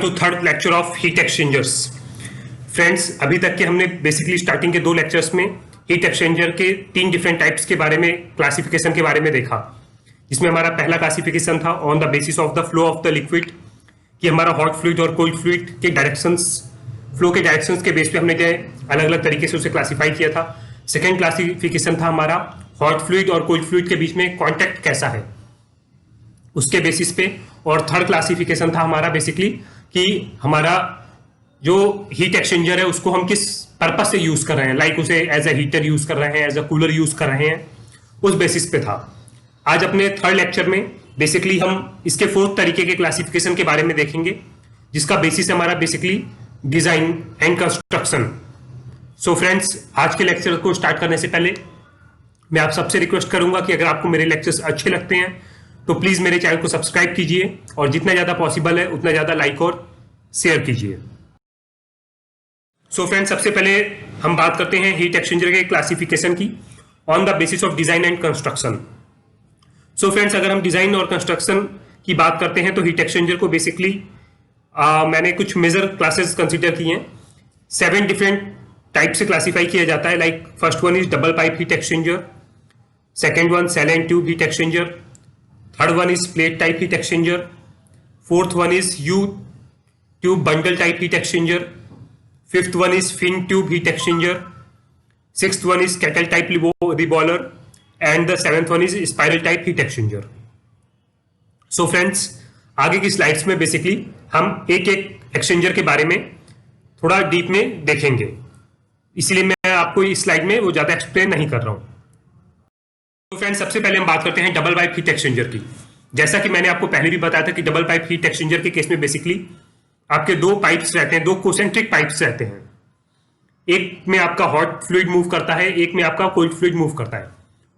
To third lecture of heat exchangers. Friends, अभी तक के हमने बेसिकली स्टार्टिंग के 2 लेक्चर्स में हीट एक्सचेंजर के 3 डिफरेंट टाइप्स के बारे में, क्लासिफिकेशन के बारे में देखा। इसमें हमारा पहला क्लासिफिकेशन था on the basis of the flow of the liquid, कि हमारा हॉट फ्लूइड और कोल्ड फ्लूइड के डायरेक्शंस, फ्लो के डायरेक्शंस के बेस पे हमने अलग अलग तरीके से उसे क्लासीफाई किया था। सेकेंड क्लासिफिकेशन था हमारा हॉट फ्लूइड और कोल्ड फ्लूइड के बीच में कॉन्टैक्ट कैसा है, उसके बेसिस पे। और थर्ड क्लासिफिकेशन था हमारा बेसिकली कि हमारा जो हीट एक्सचेंजर है उसको हम किस पर्पस से यूज कर रहे हैं, लाइक उसे एज अ हीटर यूज कर रहे हैं, एज अ कूलर यूज कर रहे हैं, उस बेसिस पे था। आज अपने थर्ड लेक्चर में बेसिकली हम इसके 4th तरीके के क्लासिफिकेशन के बारे में देखेंगे, जिसका बेसिस हमारा basically design and construction. So friends, आज के लेक्चर को स्टार्ट करने से पहले मैं आप सबसे रिक्वेस्ट करूंगा कि अगर आपको मेरे लेक्चर्स अच्छे लगते हैं तो प्लीज मेरे चैनल को सब्सक्राइब कीजिए और जितना ज्यादा पॉसिबल है उतना ज्यादा लाइक और शेयर कीजिए। सो फ्रेंड्स, सबसे पहले हम बात करते हैं हीट एक्सचेंजर के क्लासिफिकेशन की on the basis of design and construction. So friends, अगर हम डिजाइन और कंस्ट्रक्शन की बात करते हैं तो हीट एक्सचेंजर को बेसिकली मैंने कुछ मेजर क्लासेस कंसिडर की हैं। 7 डिफरेंट टाइप से क्लासीफाई किया जाता है। Like first one is double pipe heat exchanger, second one shell and tube heat exchanger, third one is plate type heat exchanger, fourth one is U tube bundle type heat exchanger, fifth one is fin tube heat exchanger, sixth one is kettle type reboiler and the 7th one is spiral type heat exchanger. So friends, आगे की slides में basically हम एक एक exchanger के बारे में थोड़ा डीप में देखेंगे, इसलिए मैं आपको इस स्लाइड में वो ज्यादा एक्सप्लेन नहीं कर रहा हूं। तो फ्रेंड्स, सबसे पहले हम बात करते हैं डबल पाइप हीट एक्सचेंजर की। जैसा कि मैंने आपको पहले भी बताया था कि डबल पाइप हीट एक्सचेंजर के केस में बेसिकली आपके 2 पाइप्स रहते हैं, 2 कोसेंट्रिक पाइप्स रहते हैं। एक में आपका हॉट फ्लूइड मूव करता है, एक में आपका कोल्ड फ्लूइड मूव करता है,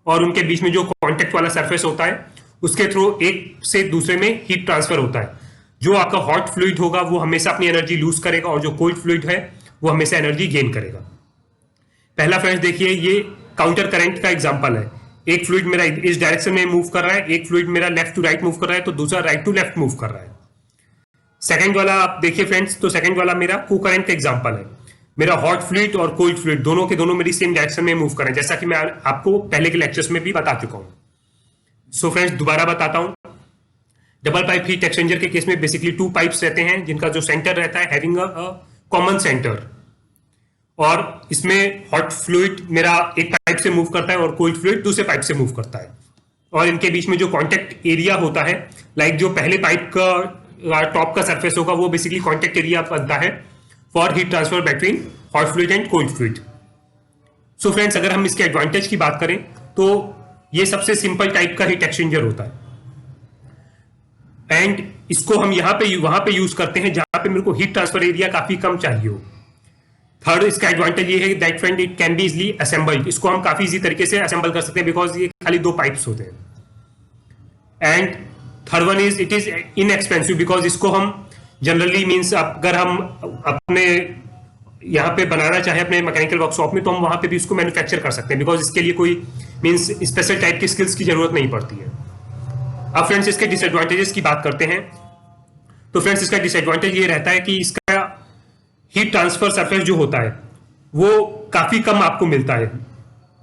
और उनके बीच में जो कॉन्टेक्ट वाला सरफेस होता है उसके थ्रू एक से दूसरे में हीट ट्रांसफर होता है। जो आपका हॉट फ्लूइड होगा वो हमेशा अपनी एनर्जी लूज करेगा और जो कोल्ड फ्लूइड है वो हमेशा एनर्जी गेन करेगा। पहला फ्रेंड्स देखिए, ये काउंटर करंट का एग्जांपल है। एक फ्लूइड मेरा इस डायरेक्शन में मूव कर रहा है, एक फ्लूइड मेरा लेफ्ट टू राइट मूव कर रहा है, तो दूसरा राइट टू लेफ्ट मूव कर रहा है। सेकंड वाला आप देखिए फ्रेंड्स, तो सेकंड वाला मेरा को करंट का एग्जांपल है। मेरा हॉट फ्लूइड और कोल्ड फ्लूइड दोनों के दोनों मेरी सेम डायरेक्शन में मूव कर रहे हैं, जैसा कि मैं आपको पहले के लेक्चर्स में भी बता चुका हूं। सो फ्रेंड्स, दोबारा बताता हूं। डबल पाइप हीट एक्सचेंजर के केस में बेसिकली 2 पाइप्स रहते हैं, जिनका जो सेंटर रहता है हैविंग अ कॉमन सेंटर, और इसमें हॉट फ्लूइड मेरा एक पाइप से मूव करता है और कोल्ड फ्लूइड दूसरे पाइप से मूव करता है। और इनके बीच में जो कॉन्टेक्ट एरिया होता है, लाइक जो पहले पाइप का टॉप का सरफेस होगा वो बेसिकली कॉन्टेक्ट एरिया बनता है for heat transfer between hot fluid and cold fluid. So friends, अगर हम इसके एडवांटेज की बात करें तो ये सबसे सिंपल टाइप का हीट एक्सचेंजर होता है, एंड इसको हम वहां पे यूज करते हैं जहां पे मेरे को हीट ट्रांसफर एरिया काफी कम चाहिए हो। थर्ड, इसका एडवांटेज ये है that friend it can be easily assembled. इसको हम काफी इजी तरीके से असेंबल कर सकते हैं बिकॉज ये खाली 2 पाइप्स होते हैं। And third one is it is inexpensive because इसको हम जनरली मीन्स अगर हम अपने यहाँ पे बनाना चाहे अपने मैकेनिकल वर्कशॉप में तो हम वहां पे भी इसको मैन्युफैक्चर कर सकते हैं, बिकॉज इसके लिए कोई मीन्स स्पेशल टाइप की स्किल्स की जरूरत नहीं पड़ती है। अब फ्रेंड्स, इसके डिसएडवांटेजेस की बात करते हैं। तो फ्रेंड्स, इसका डिसएडवांटेज ये रहता है कि इसका हीट ट्रांसफर सरफेस जो होता है वो काफी कम आपको मिलता है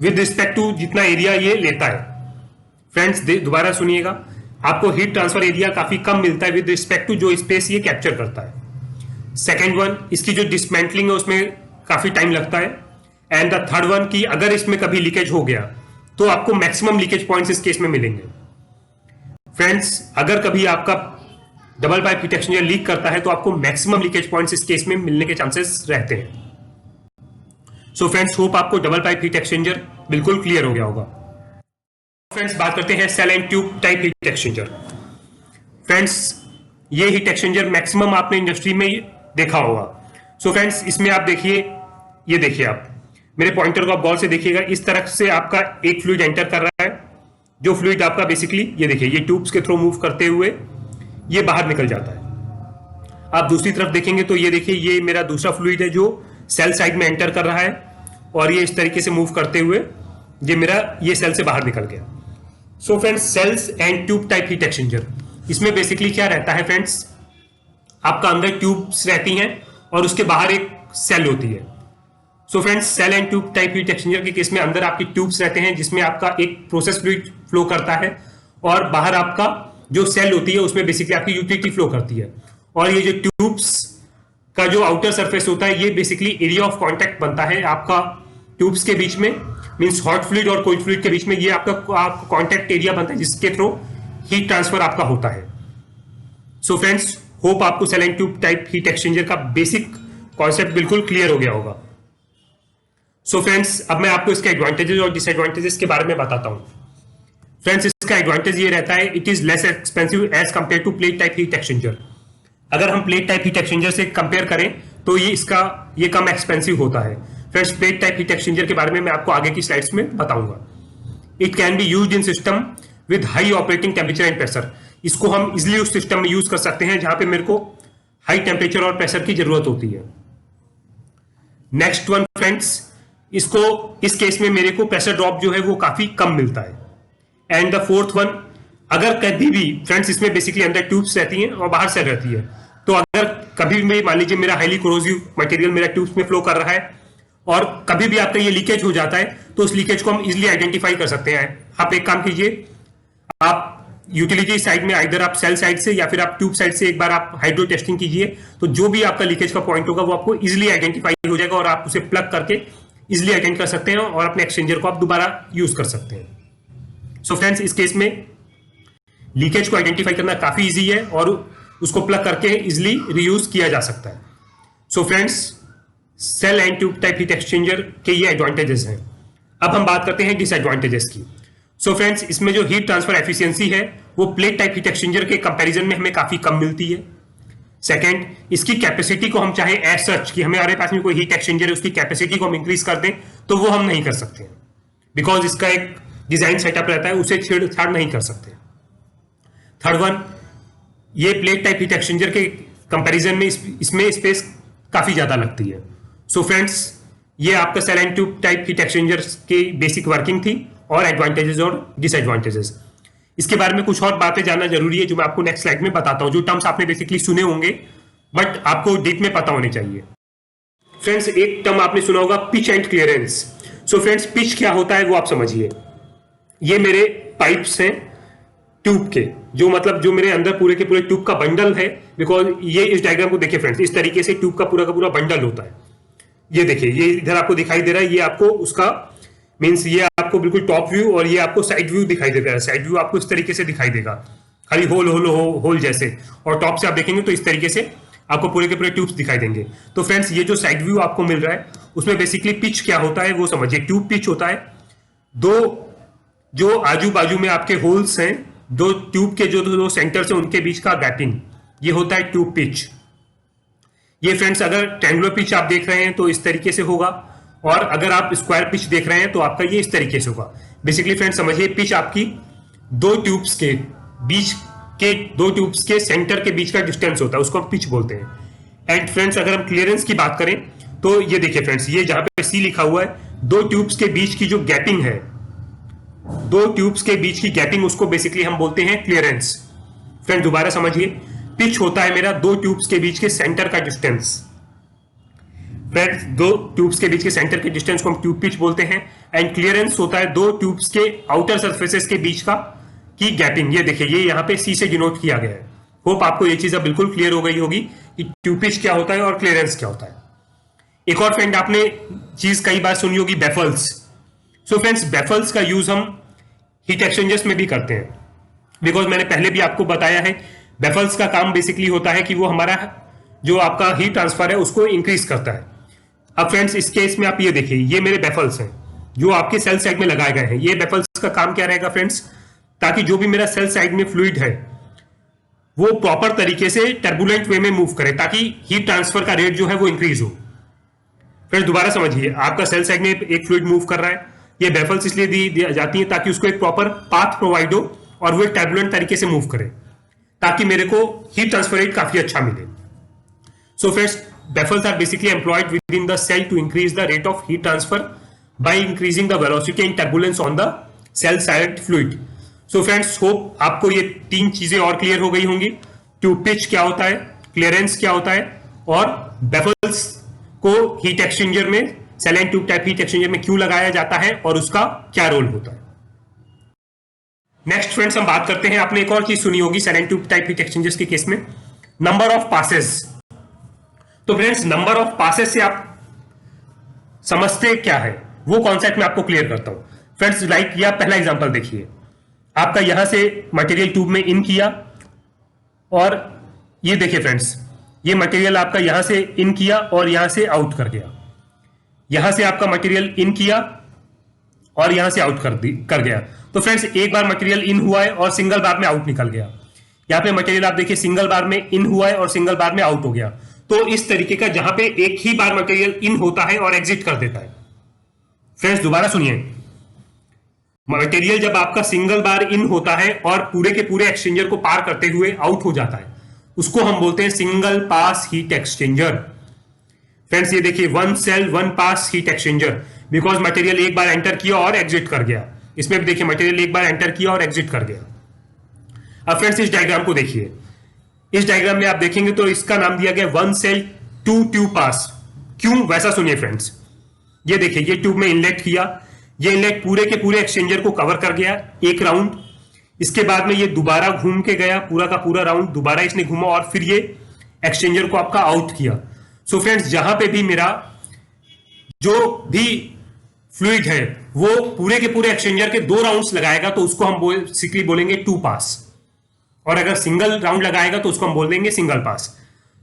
विद रिस्पेक्ट टू जितना एरिया ये लेता है। फ्रेंड्स, दोबारा सुनिएगा, आपको हीट ट्रांसफर एरिया काफी कम मिलता है विद रिस्पेक्ट टू जो स्पेस ये कैप्चर करता है। सेकेंड वन, इसकी जो डिसमेंटलिंग है उसमें काफी टाइम लगता है। एंड द थर्ड वन, कि अगर इसमें कभी लीकेज हो गया तो आपको मैक्सिमम लीकेज पॉइंट्स इस केस में मिलेंगे। फ्रेंड्स, अगर कभी आपका double pipe heat exchanger leak करता है तो आपको मैक्सिमम लीकेज पॉइंट्स इस केस में मिलने के चांसेस रहते हैं। सो फ्रेंड्स, होप आपको डबल पाइप हीट एक्सचेंजर बिल्कुल क्लियर हो गया होगा। फ्रेंड्स, बात करते हैं shell and tube type heat exchanger. Friends, ये हीट एक्सचेंजर मैक्सिमम आपने इंडस्ट्री में देखा होगा। सो फ्रेंड्स, इसमें आप देखिए, ये देखिए, आप मेरे पॉइंटर को आप गौर से देखिएगा, इस तरफ से आपका एक फ्लूइड एंटर कर रहा है, जो फ्लूइड आपका बेसिकली ये देखिए ये ट्यूब्स के थ्रू मूव करते हुए ये बाहर निकल जाता है। आप दूसरी तरफ देखेंगे तो ये देखिए ये मेरा दूसरा फ्लूइड है जो सेल साइड में एंटर कर रहा है और ये इस तरीके से मूव करते हुए ये सेल से बाहर निकल गया। So friends, shells and tube type heat exchanger, इसमें बेसिकली क्या रहता है फ्रेंड्स, आपका अंदर ट्यूब्स रहती हैं और उसके बाहर एक सेल होती है। So friends, shell and tube type heat exchanger के केस में अंदर आपकी ट्यूब्स रहते हैं जिसमें आपका एक प्रोसेस फ्लूइड फ्लो करता है और बाहर आपका जो सेल होती है उसमें बेसिकली आपकी यूटिलिटी फ्लो करती है। और ये जो ट्यूब्स का जो आउटर सरफेस होता है ये बेसिकली एरिया ऑफ कांटेक्ट बनता है आपका ट्यूब्स के बीच में, मींस हॉट फ्लूइड और कोल्ड फ्लूइड के बीच में ये आपका कांटेक्ट एरिया बनता है जिसके थ्रू हीट ट्रांसफर आपका होता है। सो फ्रेंड्स, होप आपको shell and tube type heat exchanger का बेसिक कॉन्सेप्ट बिल्कुल क्लियर हो गया होगा। सो फ्रेंड्स, अब मैं आपको इसके एडवांटेजेस और डिसएडवांटेजेस के बारे में बताता हूं। फ्रेंड्स, इसका एडवांटेज ये रहता है, it is less expensive as compare to plate type heat exchanger. अगर हम प्लेट टाइप हीट एक्सचेंजर से कंपेयर करें तो ये कम एक्सपेंसिव होता है। Friends, plate type heat exchanger के बारे में मैं आपको आगे की स्लाइड्स में बताऊंगा। It can be used in system with high operating temperature and pressure. इसको हम इजिली उस सिस्टम में यूज कर सकते हैं जहां पे मेरे को हाई टेम्परेचर और प्रेशर की जरूरत होती है। नेक्स्ट वन फ्रेंड्स, इस केस में मेरे को प्रेशर ड्रॉप जो है वो काफी कम मिलता है। एंड द फोर्थ वन, अगर कभी भी फ्रेंड्स इसमें बेसिकली अंदर ट्यूब्स रहती हैं और बाहर सेल रहती है, तो अगर कभी भी मान लीजिए मेरा हाईली कोरोसिव मटेरियल मेरा ट्यूब्स में फ्लो कर रहा है और कभी भी आपका ये लीकेज हो जाता है तो उस लीकेज को हम इजिली आइडेंटिफाई कर सकते हैं। आप एक काम कीजिए, आप यूटिलिटी साइड में इधर आप सेल साइड से या फिर आप ट्यूब साइड से एक बार आप हाइड्रो टेस्टिंग कीजिए, तो जो भी आपका लीकेज का पॉइंट होगा वो आपको इजिली आइडेंटिफाई हो जाएगा और आप उसे प्लग करके इजिली अटेंड कर सकते हैं और अपने एक्सचेंजर को आप दोबारा यूज कर सकते हैं। सो फ्रेंड्स, इस केस में लीकेज को आइडेंटिफाई करना काफी इजी है और उसको प्लग करके इजिली रीयूज किया जा सकता है। So friends, shell and tube type heat exchanger के ये एडवांटेजेस हैं। अब हम बात करते हैं डिसएडवांटेजेस की। सो फ्रेंड्स, इसमें जो हीट ट्रांसफर एफिशिएंसी है वो प्लेट टाइप हीट एक्सचेंजर के कंपैरिजन में हमें काफी कम मिलती है। सेकेंड, इसकी कैपेसिटी को हम चाहे एज सच कि हमारे पास में कोई हीट एक्सचेंजर है उसकी कैपेसिटी को हम इंक्रीज कर दें तो वो हम नहीं कर सकते बिकॉज इसका एक डिजाइन सेटअप रहता है, उसे छेड़छाड़ नहीं कर सकते। थर्ड वन, ये प्लेट टाइप हीट एक्सचेंजर के कंपैरिजन में इसमें स्पेस काफी ज्यादा लगती है। सो फ्रेंड्स, ये आपका shell and tube type heat exchanger की बेसिक वर्किंग थी और एडवांटेजेस और डिसएडवांटेजेस। इसके बारे में कुछ और बातें जानना जरूरी है जो मैं आपको नेक्स्ट स्लाइड में बताता हूं। जो टर्म्स आपने बेसिकली सुने होंगे बट आपको डीप में पता होने चाहिए। फ्रेंड्स, एक टर्म आपने सुना होगा, pitch and clearance. So friends, pitch क्या होता है वो आप समझिए। ये मेरे पाइप्स हैं ट्यूब के, जो मेरे अंदर पूरे के पूरे ट्यूब का बंडल है। बिकॉज ये इस डायग्राम को देखिए फ्रेंड्स, इस तरीके से ट्यूब का पूरा बंडल होता है। ये देखिए, ये इधर आपको दिखाई दे रहा है, ये आपको उसका मीन्स ये आपको बिल्कुल टॉप व्यू और ये आपको साइड व्यू दिखाई देता है। साइड व्यू आपको इस तरीके से दिखाई देगा, खाली होल जैसे, और टॉप से आप देखेंगे तो इस तरीके से आपको पूरे के पूरे ट्यूब्स दिखाई देंगे। तो फ्रेंड्स, ये जो साइड व्यू आपको मिल रहा है उसमें बेसिकली पिच क्या होता है वो समझिए। ट्यूब पिच होता है दो जो आजू बाजू में आपके होल्स हैं, दो ट्यूब के जो दो सेंटर्स हैं उनके बीच का गैपिंग, ये होता है ट्यूब पिच। ये फ्रेंड्स, अगर ट्रायंगुलर पिच आप देख रहे हैं तो इस तरीके से होगा और अगर आप स्क्वायर पिच देख रहे हैं तो आपका ये इस तरीके से होगा। बेसिकली फ्रेंड्स समझिए, पिच आपकी दो ट्यूब्स के सेंटर के बीच का डिस्टेंस होता है, उसको हम पिच बोलते हैं। एंड फ्रेंड्स, अगर हम क्लियरेंस की बात करें तो ये देखिए फ्रेंड्स, ये जहां पे सी लिखा हुआ है, दो ट्यूब्स के बीच की जो गैपिंग है, दो ट्यूब्स के बीच की गैपिंग, उसको बेसिकली हम बोलते हैं क्लियरेंस। फ्रेंड्स, दोबारा समझिए, पिच होता है मेरा दो ट्यूब्स के बीच के सेंटर का डिस्टेंस। फ्रेंड्स, दो ट्यूब्स के बीच के सेंटर के डिस्टेंस को हम ट्यूब पिच बोलते हैं। एंड क्लियरेंस होता है दो ट्यूब्स के आउटर सरफेसेस के बीच का की गैपिंग। ये देखिए, ये यहाँ पे सी से डिनोट किया गया है। होप आपको ये चीज अब बिल्कुल क्लियर हो गई होगी कि ट्यूब पिच क्या होता है और क्लियरेंस क्या होता है। एक और फ्रेंड आपने चीज कई बार सुनी होगी, बेफल्स। सो फ्रेंड्स, बेफल्स का यूज हम हीट एक्सचेंजर्स में भी करते हैं। बिकॉज मैंने पहले भी आपको बताया है, बेफल्स का काम बेसिकली होता है कि वो हमारा जो आपका हीट ट्रांसफर है उसको इंक्रीज करता है। अब फ्रेंड्स, इस केस में आप ये देखिए, ये मेरे बेफल्स हैं जो आपके सेल साइड में लगाए गए हैं। ये बेफल्स का काम क्या रहेगा फ्रेंड्स, ताकि जो भी मेरा सेल साइड में फ्लूइड है वो प्रॉपर तरीके से टर्बुलेंट वे में मूव करे, ताकि हीट ट्रांसफर का रेट जो है वो इंक्रीज हो। फ्रेंड्स, दोबारा समझिए, आपका सेल साइड में एक फ्लूइड मूव कर रहा है, ये बेफल्स इसलिए दी जाती है ताकि उसको एक प्रॉपर पाथ प्रोवाइड हो और वो एक टर्बुलेंट तरीके से मूव करे, ताकि मेरे को हीट ट्रांसफर रेट काफी अच्छा मिले। So friends, baffles are basically employed within the cell to increase the rate of heat transfer by increasing the velocity and turbulence on the cell side fluid. So friends, hope आपको ये तीन चीजें और clear हो गई होंगी। Tube pitch क्या होता है, क्लियरेंस क्या होता है, और बेफल्स को हीट एक्सचेंजर में, saline tube type heat exchanger में क्यों लगाया जाता है और उसका क्या रोल होता है। नेक्स्ट फ्रेंड्स हम बात करते हैं, आपने एक और चीज सुनी होगी saline tube type heat exchangers के केस में, नंबर ऑफ पासेस। तो फ्रेंड्स नंबर ऑफ पासेस से आप समझते क्या है, वो कॉन्सेप्ट मैं आपको क्लियर करता हूं। फ्रेंड्स लाइक यह पहला एग्जांपल देखिए, आपका यहां से मटेरियल ट्यूब में इन किया, और ये देखिए फ्रेंड्स, ये मटेरियल आपका यहां से इन किया और यहां से आउट कर गया। यहां से आपका मटेरियल इन किया और यहां से आउट कर गया। तो फ्रेंड्स एक बार मटेरियल इन हुआ है और सिंगल बार में आउट निकल गया। यहां पे मटेरियल आप देखिए सिंगल बार में इन हुआ है और सिंगल बार में आउट हो गया। तो इस तरीके का जहां पे एक ही बार मटेरियल इन होता है और एग्जिट कर देता है। फ्रेंड्स दोबारा सुनिए, मटेरियल जब आपका सिंगल बार इन होता है और पूरे के पूरे एक्सचेंजर को पार करते हुए आउट हो जाता है, उसको हम बोलते हैं single pass heat exchanger. Friends ये देखिए, one shell one pass heat exchanger, because material एक बार एंटर किया और एग्जिट कर गया। इसमें भी देखिए मटेरियल एक बार एंटर किया और एग्जिट कर गया। अब फ्रेंड्स इस डायग्राम को देखिए, इस डायग्राम में आप देखेंगे तो इसका नाम दिया गया वन सेल टू ट्यूब पास। क्यों, वैसा सुनिए फ्रेंड्स। ये देखिए, ये ट्यूब में इनलेट किया, ये इनलेट पूरे के पूरे एक्सचेंजर को कवर कर गया एक राउंड। इसके बाद में ये दोबारा घूम के गया पूरा का पूरा राउंड, दोबारा इसने घूमा और फिर ये एक्सचेंजर को आपका आउट किया। सो फ्रेंड्स जहां पे भी मेरा जो भी फ्लूइड है वो पूरे के पूरे एक्सचेंजर के 2 राउंड्स लगाएगा तो उसको हम बेसिकली बोलेंगे टू पास, और अगर सिंगल राउंड लगाएगा तो उसको हम बोल देंगे सिंगल पास।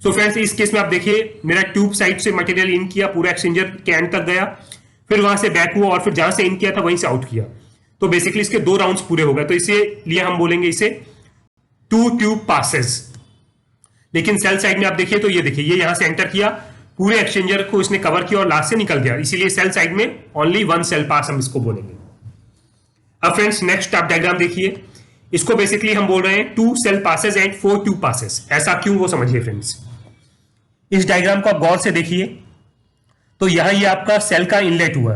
सो फ्रेंड्स इस केस में आप देखिए, मेरा ट्यूब साइड से मटेरियल इन किया, पूरा एक्सचेंजर के एंड तक गया, फिर वहां से बैक हुआ और फिर जहां से इन किया था वहीं से आउट किया। तो बेसिकली इसके 2 राउंड्स पूरे हो गए, तो इसीलिए हम बोलेंगे इसे 2 ट्यूब पासेस। लेकिन सेल साइड में आप देखिए तो ये देखिए, ये यहां से एंटर किया, पूरे एक्सचेंजर को इसने कवर किया और लास्ट से निकल गया, इसीलिए सेल साइड में ओनली 1 सेल पास हम इसको बोलेंगे। अब फ्रेंड्स नेक्स्ट आप डायग्राम देखिए, इसको बेसिकली हम बोल रहे हैं 2 shell passes and 4 tube passes. ऐसा क्यों, वो समझिए फ्रेंड्स। इस डायग्राम को आप गौर से देखिए तो यहां ये आपका सेल का इनलेट हुआ,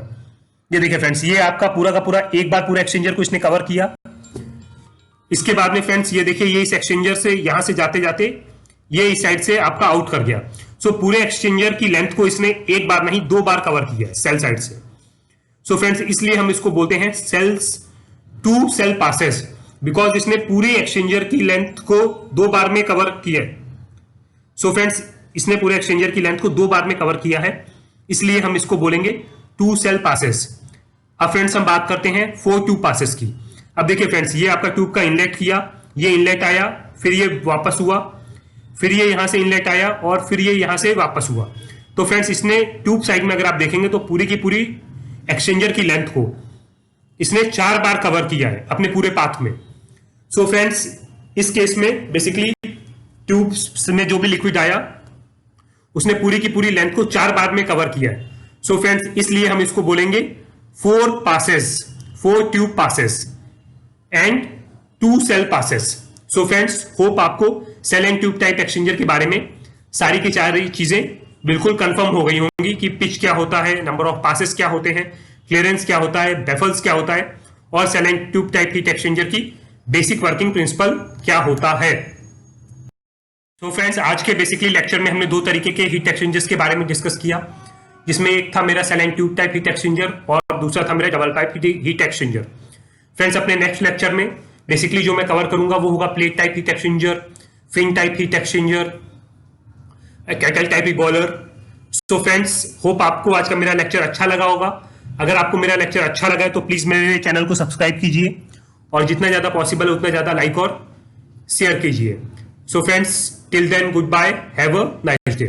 ये देखिए फ्रेंड्स, ये आपका पूरा का पूरा एक बार पूरा एक्सचेंजर को इसने कवर किया। इसके बाद में फ्रेंड्स ये देखिए, ये इस एक्सचेंजर से यहां से जाते जाते ये इस साइड से आपका आउट कर गया। सो पूरे एक्सचेंजर की लेंथ को इसने एक बार नहीं 2 बार कवर किया है सेल साइड से। सो फ्रेंड्स इसलिए हम इसको बोलते हैं सेल्स 2 सेल पासेस, बिकॉज इसने पूरे एक्सचेंजर की लेंथ को 2 बार में कवर किया है। सो फ्रेंड्स इसने पूरे एक्सचेंजर की लेंथ को 2 बार में कवर किया है, इसलिए हम इसको बोलेंगे 2 सेल पासेस। अब फ्रेंड्स हम बात करते हैं 4 ट्यूब पासेस की। अब देखिए फ्रेंड्स, ये आपका ट्यूब का इनलेट किया, ये इनलेट आया, फिर ये वापस हुआ, फिर ये यहां से इनलेट आया और फिर ये यहां से वापस हुआ। तो फ्रेंड्स इसने ट्यूब साइड में अगर आप देखेंगे तो पूरी की पूरी एक्सचेंजर की लेंथ को इसने 4 बार कवर किया है अपने पूरे पाथ में। सो फ्रेंड्स इस केस में बेसिकली ट्यूब में जो भी लिक्विड आया उसने पूरी की पूरी लेंथ को 4 बार में कवर किया है। सो फ्रेंड्स इसलिए हम इसको बोलेंगे 4 passes, 4 tube passes and 2 shell passes. So friends hope आपको shell and tube type exchanger के बारे में सारी की सारी चीजें बिल्कुल कंफर्म हो गई होंगी कि पिच क्या होता है, नंबर ऑफ पासेस क्या होते हैं, क्लियरेंस क्या होता है, बेफल्स क्या होता है, और shell and tube type heat exchanger की बेसिक वर्किंग प्रिंसिपल क्या होता है। तो फ्रेंड्स आज के बेसिकली लेक्चर में हमने 2 तरीके के हीट एक्सचेंजर्स के बारे में डिस्कस किया, जिसमें एक था मेरा shell and tube type heat exchanger और दूसरा था मेरा double pipe heat exchanger. Friends अपने नेक्स्ट लेक्चर में बेसिकली जो मैं कवर करूंगा वो होगा plate type heat exchanger, fin type heat exchanger, kettle type boiler. So friends hope आपको आज का मेरा लेक्चर अच्छा लगा होगा। अगर आपको मेरा लेक्चर अच्छा लगा है तो प्लीज मेरे चैनल को सब्सक्राइब कीजिए और जितना ज्यादा पॉसिबल है उतना ज्यादा लाइक और शेयर कीजिए। So friends till then goodbye, have a nice day.